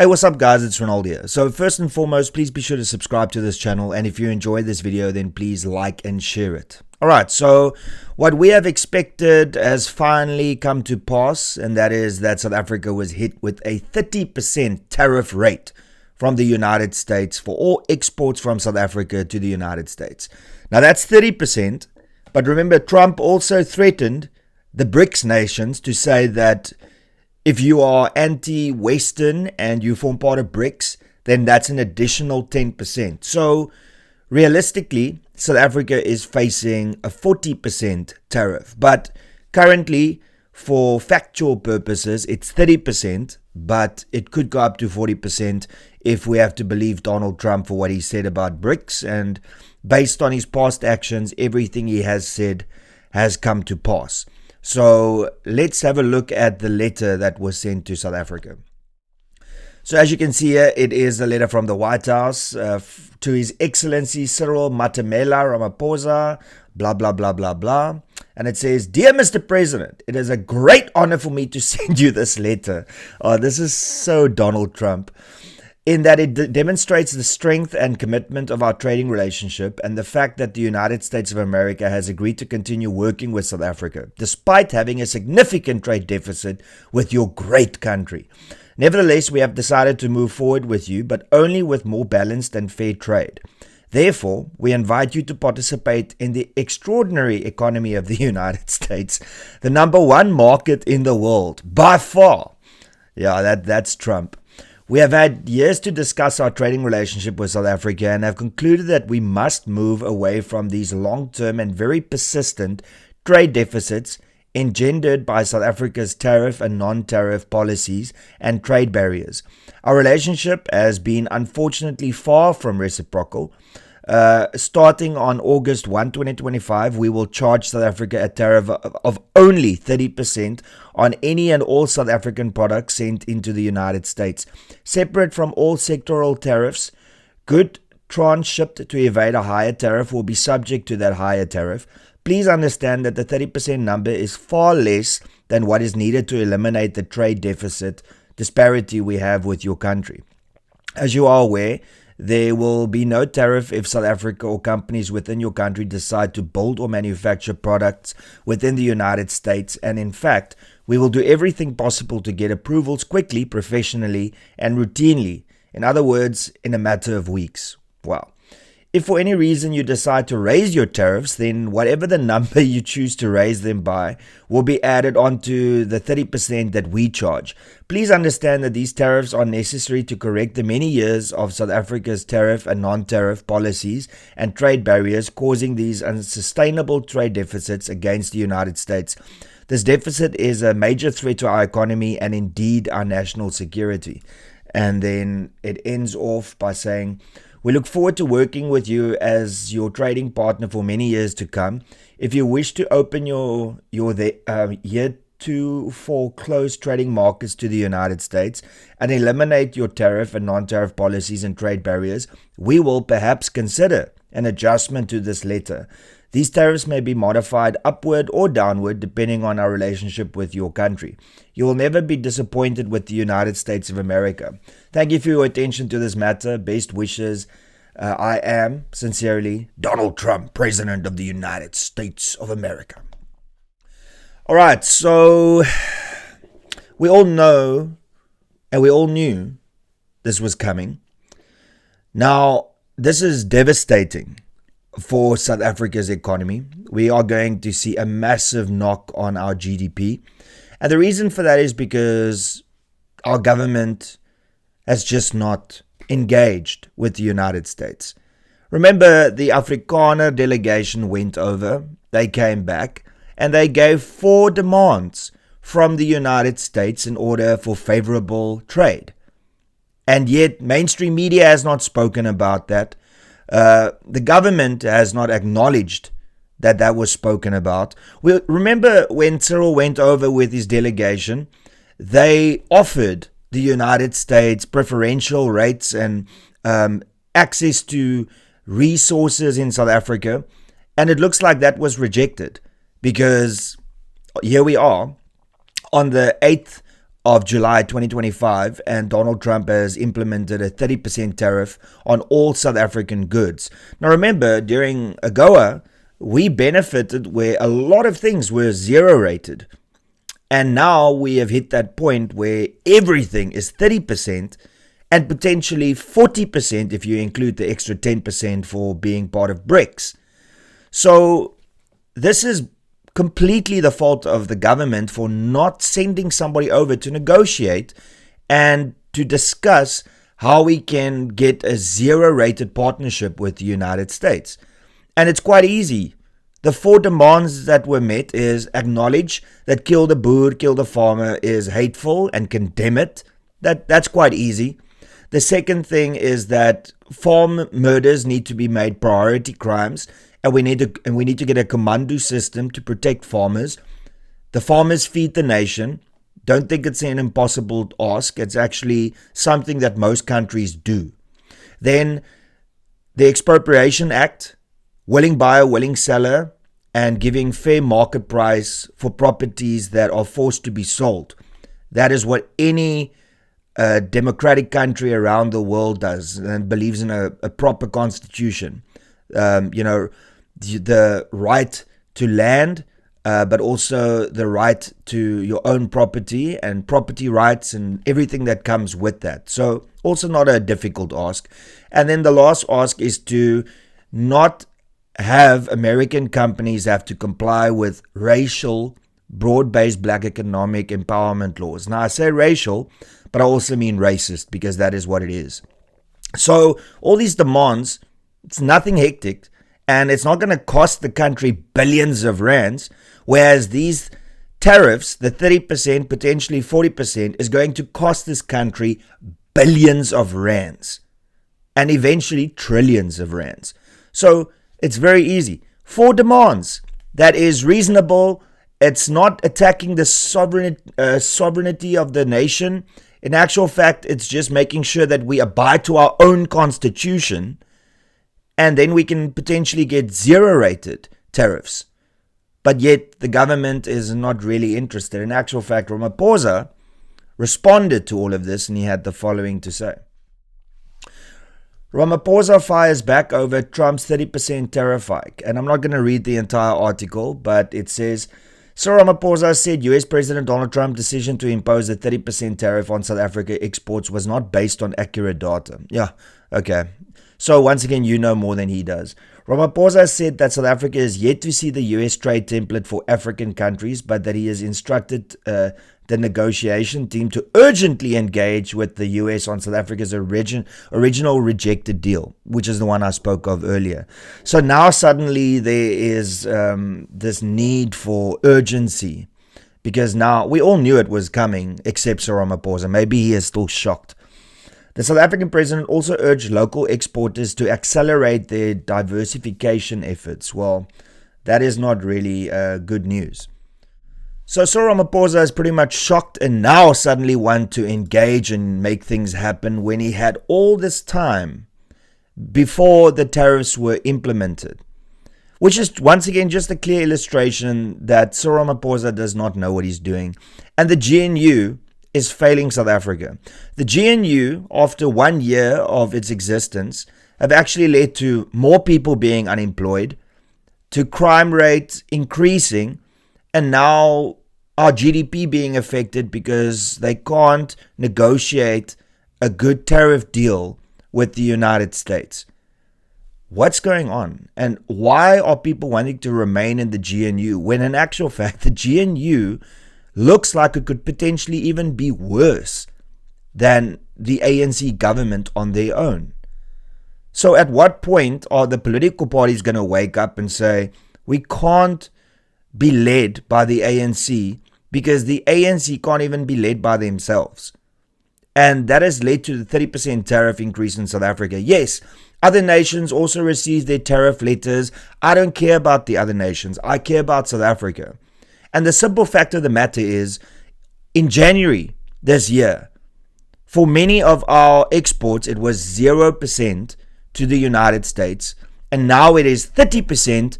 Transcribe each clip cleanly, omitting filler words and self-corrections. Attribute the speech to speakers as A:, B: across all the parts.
A: Hey, what's up guys, it's Renaldo here. So first and foremost, please be sure to subscribe to this channel, and if you enjoyed this video, then please like and share it. Alright, so what we have expected has finally come to pass, and that is that South Africa was hit with a 30% tariff rate from the United States for all exports from South Africa to the United States. Now that's 30%, but remember Trump also threatened the BRICS nations to say that if you are anti-Western and you form part of BRICS, then that's an additional 10%. So realistically, South Africa is facing a 40% tariff. But currently, for factual purposes, it's 30%, but it could go up to 40% if we have to believe Donald Trump for what he said about BRICS. And based on his past actions, everything he has said has come to pass. So let's have a look at the letter that was sent to South Africa. So as you can see here, it is a letter from the White House to His Excellency Cyril Matamela Ramaphosa, blah, blah, blah, blah, blah. And it says, "Dear Mr. President, it is a great honor for me to send you this letter." Oh, this is so Donald Trump. In that it demonstrates the strength and commitment of our trading relationship and the fact that the United States of America has agreed to continue working with South Africa, despite having a significant trade deficit with your great country. Nevertheless, we have decided to move forward with you, but only with more balanced and fair trade. Therefore, we invite you to participate in the extraordinary economy of the United States, the #1 market in the world, by far. Yeah, that's Trump. We have had years to discuss our trading relationship with South Africa and have concluded that we must move away from these long-term and very persistent trade deficits engendered by South Africa's tariff and non-tariff policies and trade barriers. Our relationship has been unfortunately far from reciprocal. Starting on August 1, 2025, we will charge South Africa a tariff of only 30% on any and all South African products sent into the United States. Separate from all sectoral tariffs, good transshipped to evade a higher tariff will be subject to that higher tariff. Please understand that the 30% number is far less than what is needed to eliminate the trade deficit disparity we have with your country. As you are aware, there will be no tariff if South Africa or companies within your country decide to build or manufacture products within the United States, and in fact, we will do everything possible to get approvals quickly, professionally, and routinely. In other words, in a matter of weeks. Wow. If for any reason you decide to raise your tariffs, then whatever the number you choose to raise them by will be added onto the 30% that we charge. Please understand that these tariffs are necessary to correct the many years of South Africa's tariff and non-tariff policies and trade barriers causing these unsustainable trade deficits against the United States. This deficit is a major threat to our economy and indeed our national security. And then it ends off by saying, "We look forward to working with you as your trading partner for many years to come. If you wish to open your heretofore closed trading markets to the United States and eliminate your tariff and non-tariff policies and trade barriers, we will perhaps consider an adjustment to this letter. These tariffs may be modified upward or downward depending on our relationship with your country. You will never be disappointed with the United States of America. Thank you for your attention to this matter. Best wishes. I am, sincerely, Donald Trump, President of the United States of America." Alright, so we all know and we all knew this was coming. Now, this is devastating for South Africa's economy. We are going to see a massive knock on our GDP. And the reason for that is because our government has just not engaged with the United States. Remember, the Afrikaner Delegation went over, they came back, and they gave 4 demands from the United States in order for favorable trade. And yet, mainstream media has not spoken about that. The government has not acknowledged that that was spoken about. We remember when Cyril went over with his delegation, they offered the United States preferential rates and access to resources in South Africa, and it looks like that was rejected because here we are on the 8th of July 2025, and Donald Trump has implemented a 30% tariff on all South African goods. Now remember, during AGOA, we benefited where a lot of things were zero rated. And now we have hit that point where everything is 30% and potentially 40% if you include the extra 10% for being part of BRICS. So this is completely the fault of the government for not sending somebody over to negotiate and to discuss how we can get a zero-rated partnership with the United States. And it's quite easy. The 4 demands that were met is acknowledge that kill the boer, kill the farmer is hateful and condemn it. That's quite easy. The second thing is that farm murders need to be made priority crimes, and we need to get a commando system to protect farmers. The farmers feed the nation. Don't think it's an impossible ask. It's actually something that most countries do. Then the Expropriation Act, willing buyer, willing seller, and giving fair market price for properties that are forced to be sold. That is what any democratic country around the world does and believes in a proper constitution. The right to land, but also the right to your own property and property rights and everything that comes with that. So also not a difficult ask. And then the last ask is to not have American companies have to comply with racial, broad-based black economic empowerment laws. Now I say racial, but I also mean racist because that is what it is. So all these demands, it's nothing hectic, and it's not going to cost the country billions of rands, whereas these tariffs, the 30%, potentially 40%, is going to cost this country billions of rands and eventually trillions of rands. So it's very easy. 4 demands. That is reasonable. It's not attacking the sovereignty of the nation. In actual fact, it's just making sure that we abide to our own constitution, and then we can potentially get zero-rated tariffs. But yet, the government is not really interested. In actual fact, Ramaphosa responded to all of this, and he had the following to say. Ramaphosa fires back over Trump's 30% tariff hike. And I'm not going to read the entire article, but it says, Sir Ramaphosa said US President Donald Trump's decision to impose a 30% tariff on South Africa exports was not based on accurate data. Yeah, okay. So once again, you know more than he does. Ramaphosa said that South Africa is yet to see the US trade template for African countries, but that he has instructed the negotiation team to urgently engage with the US on South Africa's original rejected deal, which is the one I spoke of earlier. So now suddenly there is this need for urgency, because now we all knew it was coming, except Sir Ramaphosa. Maybe he is still shocked. The South African president also urged local exporters to accelerate their diversification efforts. Well, that is not really good news. So Sir Ramaphosa is pretty much shocked and now suddenly want to engage and make things happen when he had all this time before the tariffs were implemented. Which is once again just a clear illustration that Sir Ramaphosa does not know what he's doing. And the GNU is failing South Africa. The GNU, after 1 year of its existence, have actually led to more people being unemployed, to crime rates increasing, and now our GDP being affected because they can't negotiate a good tariff deal with the United States. What's going on? And why are people wanting to remain in the GNU when in actual fact the GNU looks like it could potentially even be worse than the ANC government on their own? So at what point are the political parties going to wake up and say, we can't be led by the ANC because the ANC can't even be led by themselves? And that has led to the 30% tariff increase in South Africa. Yes, other nations also receive their tariff letters. I don't care about the other nations. I care about South Africa. And the simple fact of the matter is, in January this year, for many of our exports, it was 0% to the United States. And now it is 30%,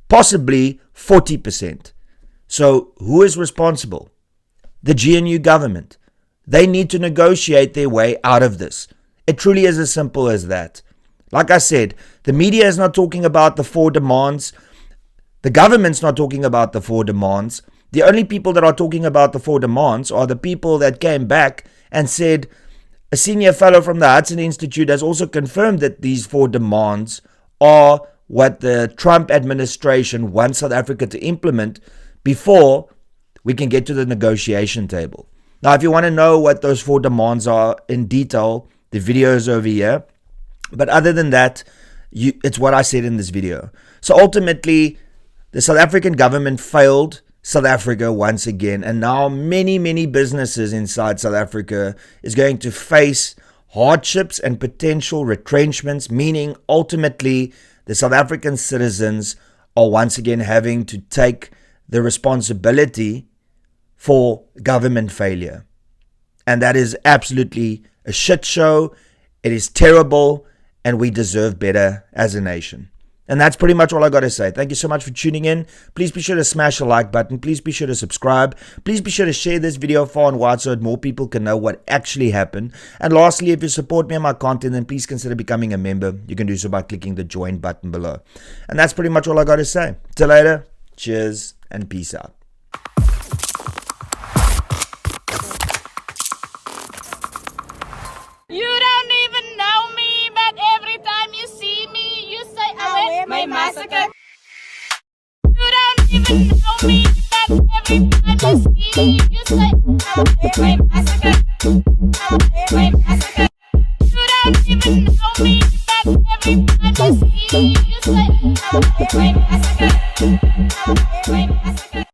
A: possibly 40%. So who is responsible? The GNU government. they need to negotiate their way out of this. It truly is as simple as that. Like I said, the media is not talking about the 4 demands. The government's not talking about the 4 demands. The only people that are talking about the 4 demands are the people that came back and said, a senior fellow from the Hudson Institute has also confirmed that these 4 demands are what the Trump administration wants South Africa to implement before we can get to the negotiation table. Now, if you want to know what those 4 demands are in detail, the video is over here. But other than that, it's what I said in this video. So ultimately, the South African government failed South Africa once again. And now many businesses inside South Africa is going to face hardships and potential retrenchments, meaning ultimately the South African citizens are once again having to take the responsibility for government failure. And that is absolutely a shit show. It is terrible, and we deserve better as a nation. And that's pretty much all I got to say. Thank you so much for tuning in. Please be sure to smash the like button. Please be sure to subscribe. Please be sure to share this video far and wide so that more people can know what actually happened. And lastly, if you support me and my content, then please consider becoming a member. You can do so by clicking the join button below. And that's pretty much all I got to say. Till later, cheers and peace out.
B: You don't even know me, but every time you see me, you say I wear my massacre. You don't even know me, but every time you see me, you say I wear my massacre. I wear my massacre. You don't even know me, but every time you see me, you say I wear my massacre. I wear my